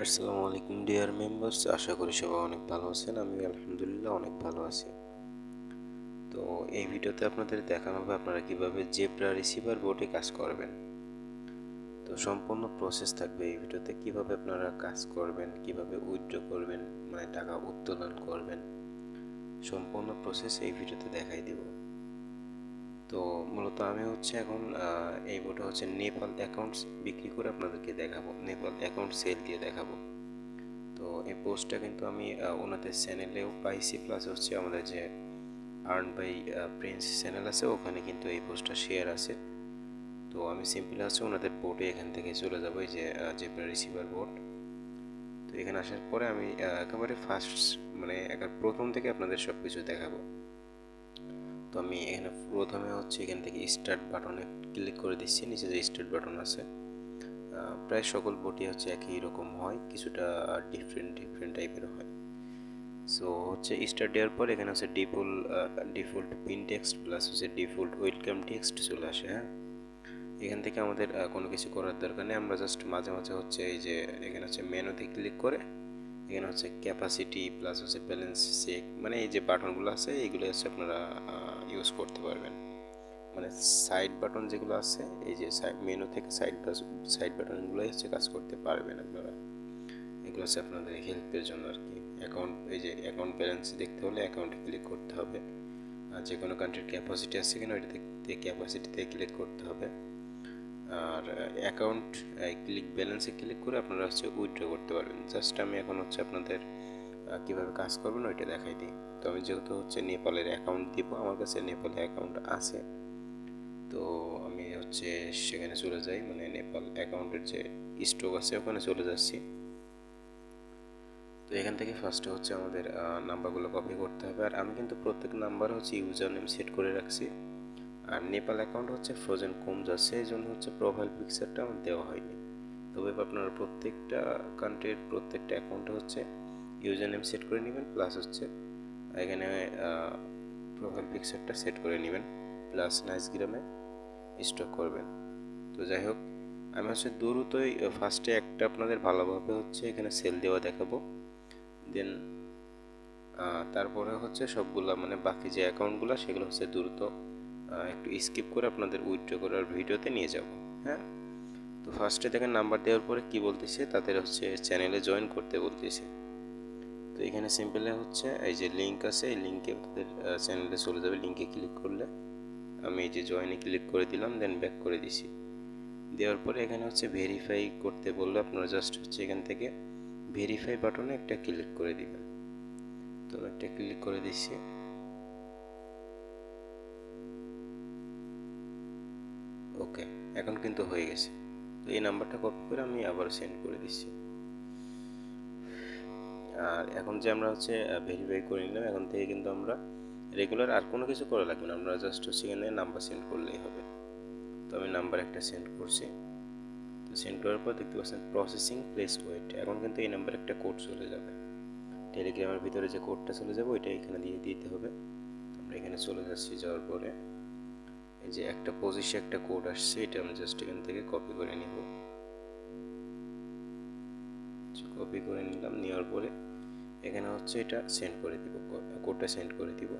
আসসালামু আলাইকুম deer members, আশা করি সবাই অনেক ভালো আছেন। আমি আলহামদুলিল্লাহ অনেক ভালো আছি। তো এই ভিডিওতে আপনাদের দেখানো হবে আপনারা কিভাবে জেব্রা রিসিভার বোর্ডে কাজ করবেন। তো সম্পূর্ণ প্রসেস থাকবে এই ভিডিওতে, কিভাবে আপনারা কাজ করবেন, কিভাবে উইথড্র করবেন, মানে টাকা উত্তোলন করবেন, সম্পূর্ণ প্রসেস এই ভিডিওতে দেখাই দিব। তো মূলত আমি এখন এই বোর্ডে নেপাল অ্যাকাউন্টস বিক্রি করে আপনাদেরকে দেখাবো, নেপাল অ্যাকাউন্ট সেল দিয়ে দেখাবো। তো এই পোস্টটা কিন্তু আমি ওনাদের চ্যানেলেও পাইছি, প্লাস আমাদের যে আর্ন বাই প্রিন্স চ্যানেল আছে ওখানে কিন্তু এই পোস্টটা শেয়ার আছে। তো আমি সিম্পলি ওনাদের বোর্ডে এখান থেকে চলে যাবো, এই যে জেব্রা রিসিভার বোর্ড। তো এখানে আসার পরে আমি একেবারে ফার্স্ট মানে প্রথম থেকে আপনাদের সব কিছু দেখাবো। তো আমি এখানে প্রথমে এখান থেকে স্টার্ট বাটনে ক্লিক করে দিচ্ছি। নিচে যে স্টার্ট বাটন আছে, প্রায় সকল বোর্ডই একই রকম হয়, কিছুটা ডিফারেন্ট টাইপের হয়। সো স্টার্ট দেওয়ার পর এখানে default pin text plus default welcome text চলে আসে। হ্যাঁ, এখান থেকে আমাদের কোনো কিছু করার দরকার নেই। আমরা জাস্ট মাঝে মাঝে এই যে এখানে মেনুতে ক্লিক করে এখানে ক্যাপাসিটি প্লাস ব্যালেন্স চেক, মানে এই যে বাটনগুলো আছে এইগুলো আপনারা ইউজ করতে পারবেন। মানে সাইড বাটন যেগুলো আছে, এই যে মেনু থেকে সাইড বাটনগুলো কাজ করতে পারবেন আপনারা। এগুলো আপনাদের হেল্পের জন্য আর কি। এই যে অ্যাকাউন্ট ব্যালেন্স দেখতে হলে অ্যাকাউন্টে ক্লিক করতে হবে, আর যে কোনো কান্ট্রির ক্যাপাসিটি আছে কিনা ওইটা দেখতে ক্যাপাসিটিতে ক্লিক করতে হবে। আর অ্যাকাউন্ট ব্যালেন্সে ক্লিক করে আপনারা উইথড্র করতে পারবেন। জাস্ট আমি এখন আপনাদের কীভাবে কাজ করবেন ওইটা দেখাই দিই। তো আমি যেহেতু নেপালের অ্যাকাউন্ট দিব, আমার কাছে নেপালের অ্যাকাউন্ট আছে, তো আমি সেখানে চলে যাই, মানে নেপাল অ্যাকাউন্টের যে স্টক আছে ওখানে চলে যাচ্ছি। তো এখান থেকে ফার্স্টে আমাদের নাম্বারগুলো কপি করতে হবে। আর আমি কিন্তু প্রত্যেক নাম্বার ইউজার নেম সেট করে রাখছি। আর নেপাল অ্যাকাউন্ট ফ্রোজেন কম যাচ্ছে, এই জন্য প্রোফাইল পিকচারটা আমার দেওয়া হয়নি। তবে আপনারা প্রত্যেকটা কান্ট্রির প্রত্যেকটা অ্যাকাউন্টে ইউজার নেম সেট করে নেবেন, প্লাস এখানে প্রোফাইল পিকচারটা সেট করে নেবেন, প্লাস নাইসগ্রামে স্টক করবেন। তো যাই হোক, আমি দ্রুতই ফার্স্টে একটা আপনাদের ভালোভাবে এখানে সেল দেওয়া দেখাবো। দেন তারপরে সবগুলা মানে বাকি যে অ্যাকাউন্টগুলো সেগুলো দ্রুত একটু স্কিপ করে আপনাদের উইথড্র করার ভিডিওতে নিয়ে যাব। হ্যাঁ, তো ফার্স্টে দেখেন নাম্বার দেওয়ার পরে কি বলতেছে, তাদের চ্যানেলে জয়েন করতে বলতেছে। তো এখানে সিম্পলি এই যে লিঙ্ক আছে, এই লিঙ্কে তাদের চ্যানেলে চলে যাবে। লিঙ্কে ক্লিক করলে আমি এই যে জয়েনে ক্লিক করে দিলাম, দেন ব্যাক করে দিছি। দেওয়ার পরে এখানে ভেরিফাই করতে বললে আপনারা জাস্ট এখান থেকে ভেরিফাই বাটনে একটা ক্লিক করে দিবেন। তো একটা ক্লিক করে দিচ্ছি। ওকে, এখন কিন্তু হয়ে গেছে। তো এই নাম্বারটা কপি করে আমি আবার সেন্ড করে দিচ্ছি। আর এখন যে আমরা ভেরিফাই করে নিলাম, এখন থেকে কিন্তু আমরা রেগুলার আর কোনো কিছু করা লাগবে না, আমরা জাস্ট সেখানে নাম্বার সেন্ড করলেই হবে। তো আমি নাম্বার একটা সেন্ড করছি। তো সেন্ড করার পর দেখতে পাচ্ছেন প্রসেসিং প্লেস ওয়েট। এখন কিন্তু এই নাম্বারে একটা কোড চলে যাবে, টেলিগ্রামের ভিতরে যে কোডটা চলে যাবে ওইটা এখানে দিয়ে দিতে হবে। আমরা এখানে চলে যাচ্ছি, যাওয়ার পরে এই যে একটা পজিশে একটা কোড আসছে, এটা আমি জাস্ট এখান থেকে কপি করে নিব। কপি করে নিলাম, নেওয়ার পরে এখানে এটা সেন্ড করে দিব, কোডটা সেন্ড করে দিব।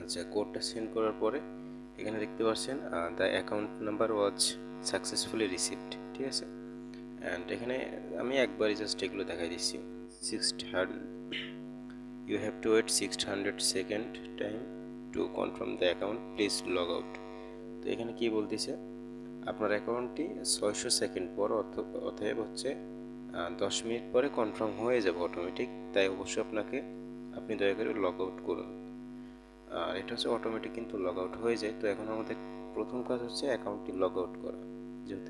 আচ্ছা, কোডটা সেন্ড করার পরে এখানে দেখতে পাচ্ছেন the account number was successfully received, ঠিক আছে। অ্যান্ড এখানে আমি একবারই জাস্ট এগুলো দেখাই দিচ্ছি। 600 you have to wait 600 second time to confirm the account, please log out. তো এখানে কি বলতেছে, আপনার অ্যাকাউন্টটি 600 সেকেন্ড পর অতএব 10 মিনিট পরে কনফার্ম হয়ে যাবে অটোমেটিক, তাই অবশ্যই আপনি দয়া করে লগ আউট করুন। আর এটা অটোমেটিক কিন্তু লগ আউট হয়ে যায়। তো এখন আমাদের প্রথম কাজ অ্যাকাউন্টটি লগ আউট করা। যেহেতু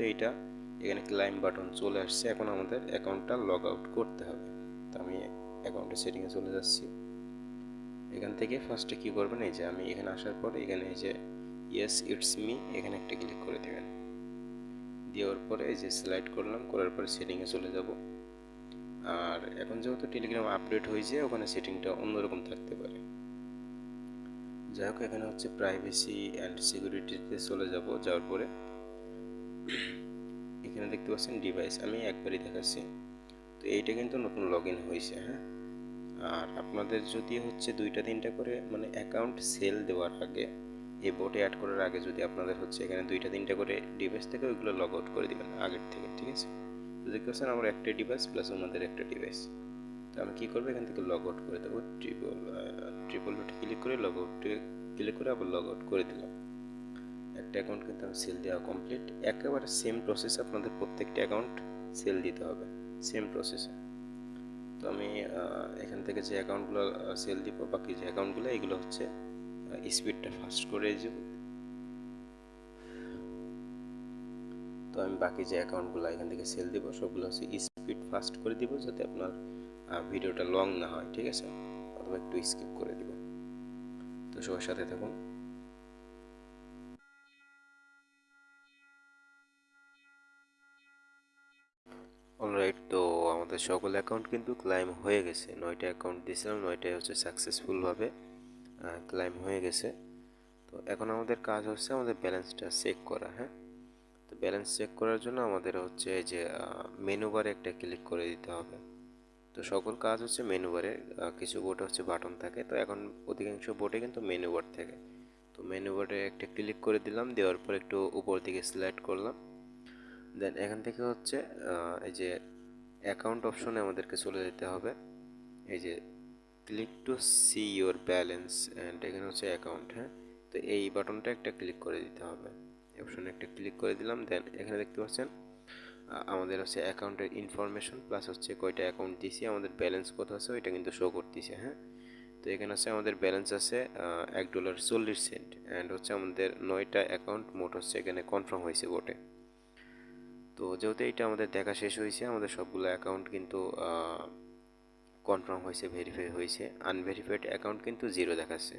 এখানে ক্লাইম বাটন চলে আসছে, এখন আমাদের অ্যাকাউন্টটা লগ আউট করতে হবে। তো আমি অ্যাকাউন্টের সেটিংয়ে চলে যাচ্ছি। এখান থেকে ফার্স্টে কি করবেন, এই যে আমি এখানে আসার পরে এখানে এই যে ইয়েস ইটস মি এখানে একটা ক্লিক করে দেবেন। দেওয়ার পরে এই যে সিলেক্ট করলাম, করার পরে সেটিংয়ে চলে যাব। আর এখন যেহেতু টেলিগ্রাম আপডেট হয়েছে, ওখানে সেটিংটা অন্যরকম থাকতে পারে। যাই হোক, এখানে প্রাইভেসি অ্যান্ড সিকিউরিটিতে চলে যাব। যাওয়ার পরে এখানে এখানে দেখতে পাচ্ছেন ডিভাইস, আমি একবারই দেখাচ্ছি। তো এইটা কিন্তু নতুন লগ ইন হয়েছে, হ্যাঁ। আর আপনাদের যদি হচ্ছে 2টা 3টা করে মানে অ্যাকাউন্ট সেল দেওয়ার আগে, এই বোটে অ্যাড করার আগে যদি আপনাদের হচ্ছে এখানে 2টা 3টা করে ডিভাইস থেকে ওইগুলো লগ আউট করে দেবেন আগের থেকে, ঠিক আছে। তো দেখতে পাচ্ছেন আমার একটা ডিভাইস প্লাস ওনাদের একটা ডিভাইস। তো আমি কী করবো, এখান থেকে লগ আউট করে দেবো, ট্রিপল ডটে ক্লিক করে লগ আউটে ক্লিক করে আবার লগ আউট করে দিলাম। একটা অ্যাকাউন্ট কিন্তু আমি সেল দেওয়া কমপ্লিট। একেবারে সেম প্রসেস আপনাদের প্রত্যেকটা অ্যাকাউন্ট সেল দিতে হবে, সেম প্রসেসে। তো আমি এখান থেকে যে অ্যাকাউন্টগুলো সেল দিব, বাকি যে অ্যাকাউন্টগুলো এগুলো হচ্ছে স্পিডটা ফাস্ট করে যাব। তো আমি বাকি যে অ্যাকাউন্টগুলো এখান থেকে সেল দিব সবগুলো হচ্ছে স্পিড ফাস্ট করে দিব, যাতে আপনার ভিডিওটা লং না হয়, ঠিক আছে, অথবা একটু স্কিপ করে দিব। তো সবার সাথে থাকুন। অলরাইট, তো আমাদের সকল অ্যাকাউন্ট কিন্তু ক্লাইম হয়ে গেছে। 9টা অ্যাকাউন্ট দিয়েছিলাম, 9টাই হচ্ছে সাকসেসফুলভাবে ক্লাইম হয়ে গেছে। তো এখন আমাদের কাজ হচ্ছে আমাদের ব্যালেন্সটা চেক করা, হ্যাঁ। তো ব্যালেন্স চেক করার জন্য আমাদের হচ্ছে যে মেনু বারে একটা ক্লিক করে দিতে হবে। তো সকল কাজ হচ্ছে মেনু বারে, কিছু বোর্ডে হচ্ছে বাটন থাকে, তো এখন অধিকাংশ বোর্ডে কিন্তু মেনু বার থাকে। তো মেনু বারে একটা ক্লিক করে দিলাম, দেওয়ার পর একটু উপর দিকে সিলেক্ট করলাম। দেন এখান থেকে হচ্ছে এই যে অ্যাকাউন্ট অপশনে আমাদেরকে চলে যেতে হবে। এই যে click to see your balance and এখানে হচ্ছে অ্যাকাউন্ট, হ্যাঁ। তো এই বাটনটা একটা ক্লিক করে দিতে হবে, অপশনে একটা ক্লিক করে দিলাম। দেন এখানে দেখতে পাচ্ছেন আমাদের হচ্ছে অ্যাকাউন্টের ইনফরমেশন প্লাস হচ্ছে কয়টা অ্যাকাউন্ট দিয়েছি, আমাদের ব্যালেন্স কত আছে ওইটা কিন্তু শো করতেছে, হ্যাঁ। তো এখানে আছে আমাদের ব্যালেন্স আছে $1.40 অ্যান্ড হচ্ছে আমাদের 9টা অ্যাকাউন্ট মোট হচ্ছে এখানে কনফার্ম হয়েছে বোটে। তো যেহেতু এইটা আমাদের দেখা শেষ হয়েছে, আমাদের সবগুলো অ্যাকাউন্ট কিন্তু কনফার্ম হয়েছে, ভেরিফাই হয়েছে। আনভেরিফাইড অ্যাকাউন্ট কিন্তু 0 দেখাচ্ছে।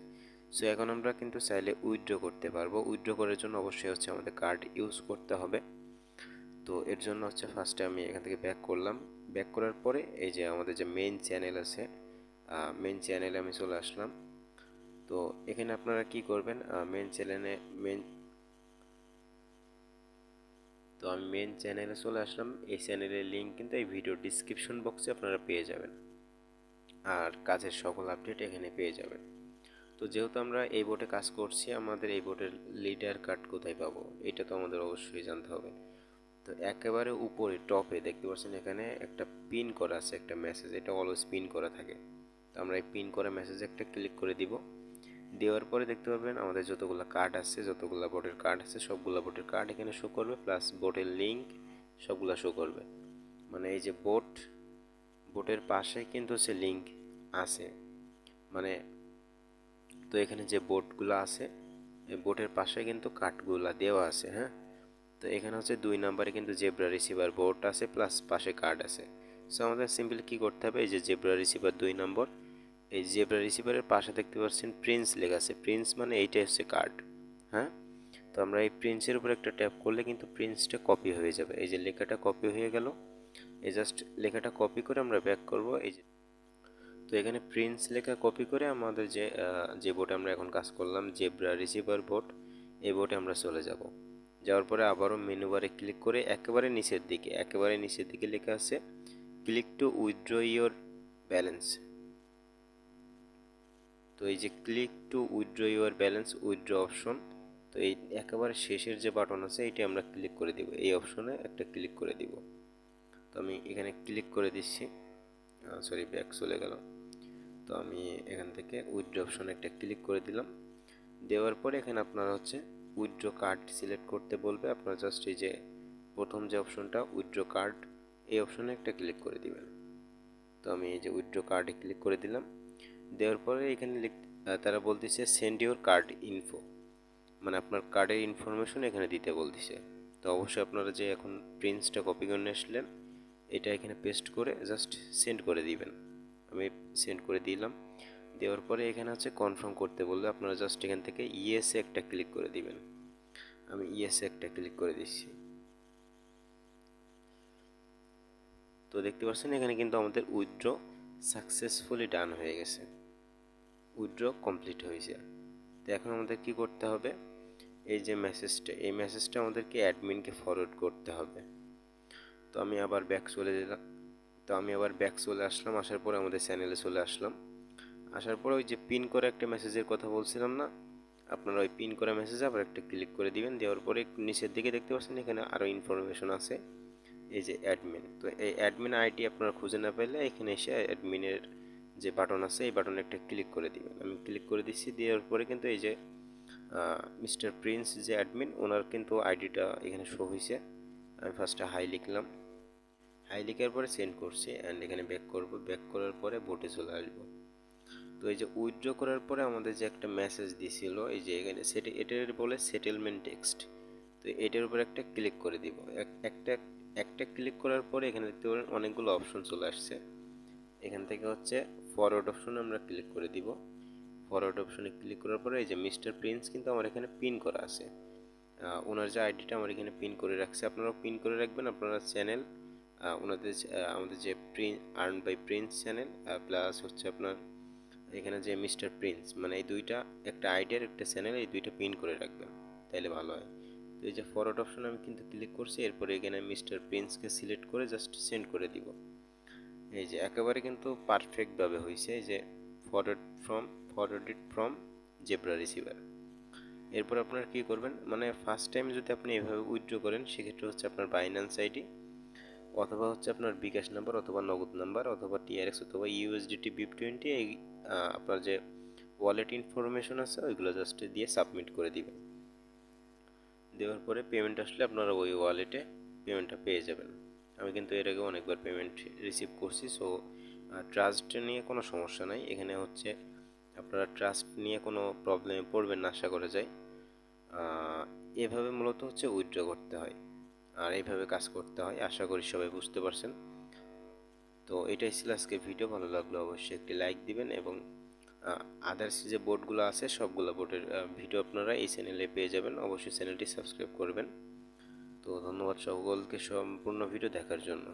সো এখন আমরা কিন্তু চাইলে উইথড্র করতে পারবো। উইথড্র করার জন্য অবশ্যই হচ্ছে আমাদের কার্ড ইউজ করতে হবে। তো এর জন্য হচ্ছে ফার্স্টে আমি এখান থেকে ব্যাক করলাম। ব্যাক করার পরে এই যে আমাদের যে মেইন চ্যানেল আছে, মেইন চ্যানেলে আমি চলে আসলাম। তো এখানে আপনারা কি করবেন, তো আমি মেইন চ্যানেলে চলে আসলাম। এই চ্যানেলের লিঙ্ক কিন্তু এই ভিডিও ডিসক্রিপশন বক্সে আপনারা পেয়ে যাবেন, আর কাজের সকল আপডেট এখানে পেয়ে যাবেন। তো যেহেতু আমরা এই বোর্ডে কাজ করছি, আমাদের এই বোর্ডের লিডার কার্ড কোথায় পাবো এটা তো আমাদের অবশ্যই জানতে হবে। তো একেবারে উপরে টপে দেখতে পাচ্ছেন এখানে একটা পিন করা আছে, একটা মেসেজ, এটা অলওয়েজ পিন করা থাকে। তো আমরা এই পিন করা মেসেজে একটা ক্লিক করে দিব। দেওয়ার পরে দেখতে পাবেন আমাদের যতগুলো কার্ড আছে, যতগুলো বোর্ডের কার্ড আছে সবগুলো বোর্ডের কার্ড এখানে শো করবে, প্লাস বোর্ডের লিঙ্ক সবগুলো শো করবে। মানে এই যে বোর্ডের পাশে কিন্তু হচ্ছে লিঙ্ক আছে, মানে তো এখানে যে বোর্ডগুলো আছে এই বোর্ডের পাশে কিন্তু কার্ডগুলো দেওয়া আছে, হ্যাঁ। তো এখানে হচ্ছে 2 নম্বরে কিন্তু জেব্রা রিসিভার বোর্ড আছে প্লাস পাশে কার্ড আছে। সো আমাদের সিম্পলি কী করতে হবে, এই যে জেব্রা রিসিভার 2 নম্বর, এই জেব্রা রিসিভারের পাশে দেখতে পাচ্ছেন প্রিন্স লেখা আছে। প্রিন্স মানে এইটাই হচ্ছে কার্ড, হ্যাঁ। তো আমরা এই প্রিন্সের উপর একটা ট্যাপ করলে কিন্তু প্রিন্সটা কপি হয়ে যাবে। এই যে লেখাটা কপি হয়ে গেল, এই জাস্ট লেখাটা কপি করে আমরা ব্যাক করব। এই যে তো এখানে প্রিন্স লেখা কপি করে আমাদের যে বোর্ডে আমরা এখন কাজ করলাম, জেব্রা রিসিভার বোর্ড, এই বোর্ডে আমরা চলে যাব। যাওয়ার পরে আবারও মেনু বারে ক্লিক করে একেবারে নিচের দিকে লেখা আছে click to withdraw your balance. তো এই যে click to withdraw your balance, withdraw option, তো এই একেবারে শেষের যে বাটন আছে এটি আমরা ক্লিক করে দিব, এই অপশনে একটা ক্লিক করে দিব। তো আমি এখানে ক্লিক করে দিচ্ছি, সরি ব্যাক চলে গেল। তো আমি এখান থেকে উইথড্র অপশনে একটা ক্লিক করে দিলাম। দেওয়ার পরে এখানে আপনারা হচ্ছে উইথড্র কার্ড সিলেক্ট করতে বলবে, আপনারা জাস্ট এই যে প্রথম যে অপশনটা উইথড্র কার্ড, এই অপশনে একটা ক্লিক করে দিবেন। তো আমি এই যে উইথড্র কার্ডে ক্লিক করে দিলাম। দেওয়ার পরে এখানে তারা বলতেছে সেন্ড ইউর কার্ড ইনফো, মানে আপনার কার্ডের ইনফরমেশন এখানে দিতে বলতেছে। তো অবশ্যই আপনারা যে এখন প্রিন্টসটা কপি করে নিয়ে আসলেন এটা এখানে পেস্ট করে জাস্ট সেন্ড করে দিবেন। আমি সেন্ড করে দিলাম। দেওয়ার পরে এখানে হচ্ছে কনফার্ম করতে বললে আপনারা জাস্ট এখান থেকে ইয়েসে একটা ক্লিক করে দিবেন। আমি ইয়েসে একটা ক্লিক করে দিচ্ছি। তো দেখতে পাচ্ছেন এখানে কিন্তু আমাদের উইথড্র সাকসেসফুলি ডান হয়ে গেছে, উইথড্র কমপ্লিট হয়েছে। তো এখন আমাদের কি করতে হবে, এই যে মেসেজটা, এই মেসেজটা আমাদেরকে অ্যাডমিনকে ফরওয়ার্ড করতে হবে। তো আমি আবার ব্যাক চলে আসলাম। আসার পরে আমাদের চ্যানেলে চলে আসলাম। আসার পরে ওই যে পিন করে একটা মেসেজের কথা বলছিলাম না, আপনারা ওই পিন করা মেসেজে আবার একটা ক্লিক করে দিবেন। দেওয়ার পরে নিচের দিকে দেখতে পাচ্ছেন এখানে আরও ইনফরমেশন আছে, এই যে অ্যাডমিন। তো এই অ্যাডমিন আইডি আপনারা খুঁজে না পেলে এখানে এসে অ্যাডমিনের যে বাটন আছে এই বাটনে একটা ক্লিক করে দিবেন। আমি ক্লিক করে দিচ্ছি। দেওয়ার পরে কিন্তু এই যে মিস্টার প্রিন্স যে অ্যাডমিন, ওনার কিন্তু আইডিটা এখানে শো হয়েছে। আমি ফার্স্টে হাই লিখলাম, হাই লিখার পরে সেন্ড করছি অ্যান্ড এখানে ব্যাক করব। ব্যাক করার পরে বোটে চলে আসবো। তো এই যে উইথড্র করার পরে আমাদের যে একটা মেসেজ দিছিল, এই যে এখানে এটার বলে সেটেলমেন্ট টেক্সট। তো এটার উপর একটা ক্লিক করে দিব। একটা একটা ক্লিক করার পরে এখানে দেখতে পারেন অনেকগুলো অপশন চলে আসছে। এখান থেকে হচ্ছে ফরওয়ার্ড অপশনে আমরা ক্লিক করে দিব। ফরওয়ার্ড অপশনে ক্লিক করার পরে এই যে মিস্টার প্রিন্স কিন্তু আমার এখানে পিন করা আছে। ওনার যে আইডিটা আমার এখানে পিন করে রাখছে, আপনারাও পিন করে রাখবেন। আপনারা চ্যানেল ওনাদের আমাদের যে earn by Prince channel plus হচ্ছে আপনার এখানে যে মিস্টার প্রিন্স, মানে এই দুইটা, একটা আইডিয়ার একটা চ্যানেল, এই দুইটা পিন করে রাখবেন, তাইলে ভালো হয়। তো এই যে ফরওয়ার্ড অপশন আমি কিন্তু ক্লিক করছি। এরপরে এখানে মিস্টার প্রিন্সকে সিলেক্ট করে জাস্ট সেন্ড করে দিব। এই যে একেবারে কিন্তু পারফেক্টভাবে হয়েছে। এই যে ফরওয়ার্ডেড ফ্রম জেব্রা রিসিভার। এরপর আপনারা কী করবেন, মানে ফার্স্ট টাইম যদি আপনি এভাবে উইথড্র করেন সেক্ষেত্রে হচ্ছে আপনার বাইন্যান্স আইডি অথবা হচ্ছে আপনার বিকাশ নাম্বার অথবা নগদ নাম্বার অথবা টিআরএক্স অথবা ইউএসডিটি BIP20 এই আপনার যে ওয়ালেট ইনফরমেশন আছে ওইগুলো জাস্ট দিয়ে সাবমিট করে দিবেন। দেওয়ার পরে পেমেন্ট আসলে আপনারা ওই ওয়ালেটে পেমেন্টটা পেয়ে যাবেন। আমি কিন্তু এর আগে অনেকবার পেমেন্ট রিসিভ করছি। সো ট্রাস্ট নিয়ে কোনো সমস্যা নাই। এখানে হচ্ছে আপনারা ট্রাস্ট নিয়ে কোনো প্রবলেমে পড়বেন না আশা করা যায়। এভাবে মূলত হচ্ছে উইথড্র করতে হয় আর এইভাবে কাজ করতে হয়। আশা করি সবাই বুঝতে পারছেন। তো এটাই ছিল আজকের ভিডিও। ভালো লাগলো অবশ্যই একটি লাইক দিবেন এবং আদার্স যে বোর্ডগুলো আছে সবগুলো বোর্ডের ভিডিও আপনারা এই চ্যানেলে পেয়ে যাবেন। অবশ্যই চ্যানেলটি সাবস্ক্রাইব করবেন। তো ধন্যবাদ সকলকে সম্পূর্ণ ভিডিও দেখার জন্য।